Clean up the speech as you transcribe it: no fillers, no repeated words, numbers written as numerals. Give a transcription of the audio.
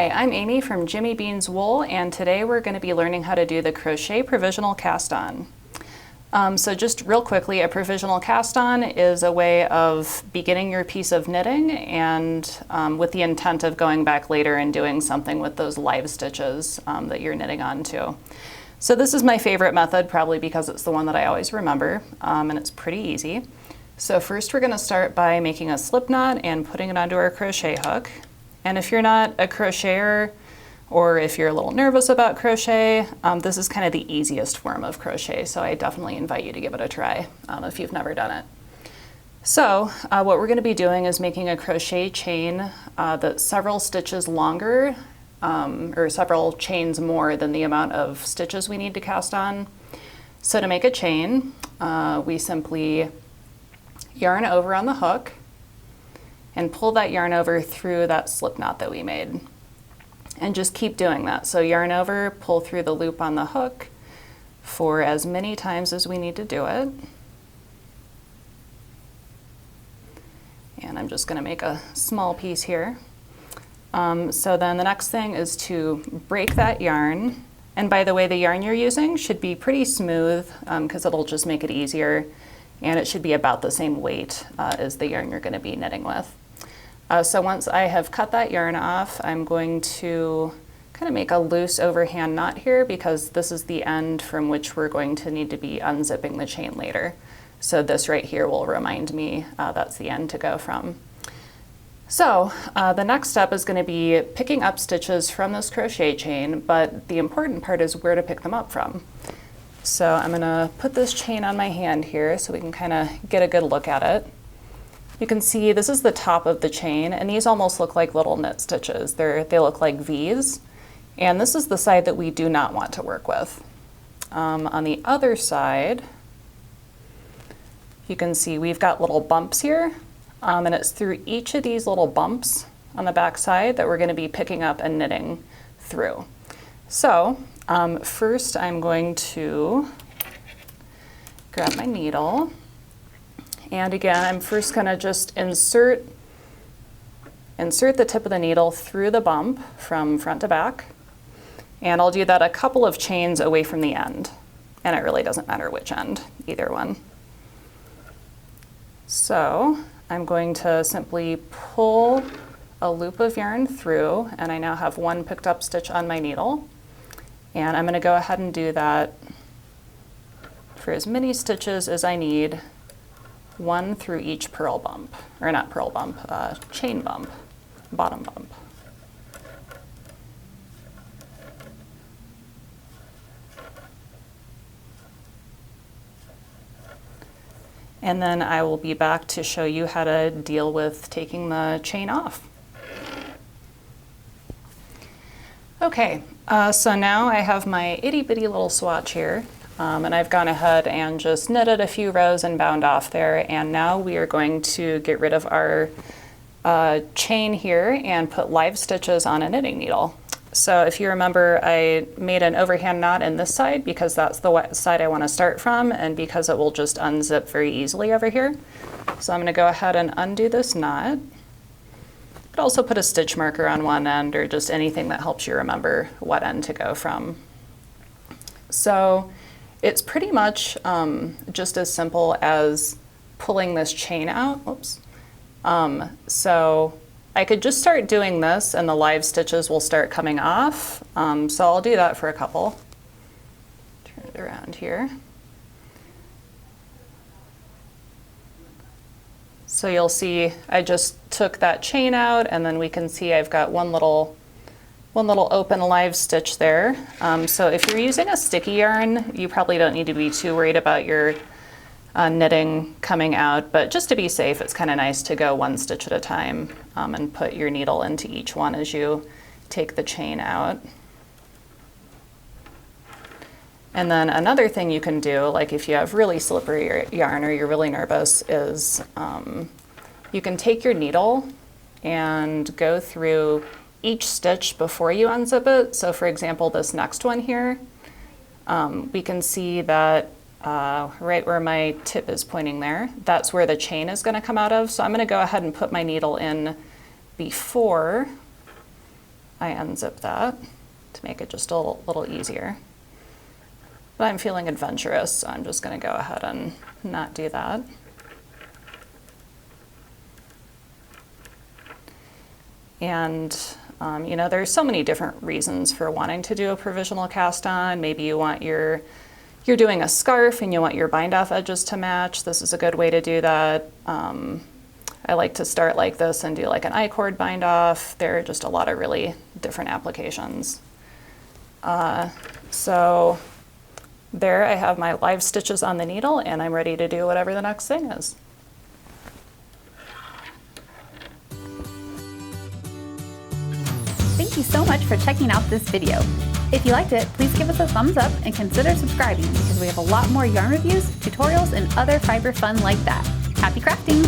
Hi, I'm Amy from Jimmy Bean's Wool, and today we're going to be learning how to do the crochet provisional cast on. So just real quickly, a provisional cast on is a way of beginning your piece of knitting and with the intent of going back later and doing something with those live stitches that you're knitting onto. So this is my favorite method, probably because it's the one that I always remember, and it's pretty easy. So first we're going to start by making a slip knot and putting it onto our crochet hook. And if you're not a crocheter, or if you're a little nervous about crochet, this is kind of the easiest form of crochet, so I definitely invite you to give it a try if you've never done it. So what we're going to be doing is making a crochet chain that's several stitches longer, or several chains more than the amount of stitches we need to cast on. So to make a chain, we simply yarn over on the hook and pull that yarn over through that slip knot that we made. And just keep doing that. So yarn over, pull through the loop on the hook for as many times as we need to do it. And I'm just going to make a small piece here. So then the next thing is to break that yarn. And by the way, the yarn you're using should be pretty smooth because it'll just make it easier. And it should be about the same weight as the yarn you're going to be knitting with. So once I have cut that yarn off, I'm going to kind of make a loose overhand knot here because this is the end from which we're going to need to be unzipping the chain later. So this right here will remind me that's the end to go from. So the next step is going to be picking up stitches from this crochet chain, but the important part is where to pick them up from. So I'm going to put this chain on my hand here so we can kind of get a good look at it. You can see this is the top of the chain, and these almost look like little knit stitches. They look like V's, and this is the side that we do not want to work with. On the other side, you can see we've got little bumps here, and it's through each of these little bumps on the back side that we're going to be picking up and knitting through. So first I'm going to grab my needle. And again, I'm first going to just insert the tip of the needle through the bump from front to back. And I'll do that a couple of chains away from the end. And it really doesn't matter which end, either one. So I'm going to simply pull a loop of yarn through, and I now have one picked up stitch on my needle. And I'm going to go ahead and do that for as many stitches as I need. One through each purl bump, or not purl bump, chain bump, bottom bump. And then I will be back to show you how to deal with taking the chain off. Okay, so now I have my itty bitty little swatch here. And I've gone ahead and just knitted a few rows and bound off there, and now we are going to get rid of our chain here and put live stitches on a knitting needle. So if you remember, I made an overhand knot in this side because that's the side I want to start from, and because it will just unzip very easily over here. So I'm going to go ahead and undo this knot, but also put a stitch marker on one end or just anything that helps you remember what end to go from. So it's pretty much just as simple as pulling this chain out. Oops. So I could just start doing this and the live stitches will start coming off. So I'll do that for a couple. Turn it around here. So you'll see I just took that chain out, and then we can see I've got one little open live stitch there. So if you're using a sticky yarn, you probably don't need to be too worried about your knitting coming out, but just to be safe, it's kind of nice to go one stitch at a time and put your needle into each one as you take the chain out. And then another thing you can do, like if you have really slippery yarn or you're really nervous, is you can take your needle and go through each stitch before you unzip it. So for example, this next one here, we can see that right where my tip is pointing there, that's where the chain is going to come out of. So I'm going to go ahead and put my needle in before I unzip that to make it just a little easier. But I'm feeling adventurous, so I'm just going to go ahead and not do that. And you know, there's so many different reasons for wanting to do a provisional cast on. Maybe you want you're doing a scarf and you want your bind off edges to match. This is a good way to do that. I like to start like this and do like an I-cord bind off. There are just a lot of really different applications. So there I have my live stitches on the needle, and I'm ready to do whatever the next thing is. Thank you so much for checking out this video. If you liked it, please give us a thumbs up and consider subscribing because we have a lot more yarn reviews, tutorials, and other fiber fun like that. Happy crafting!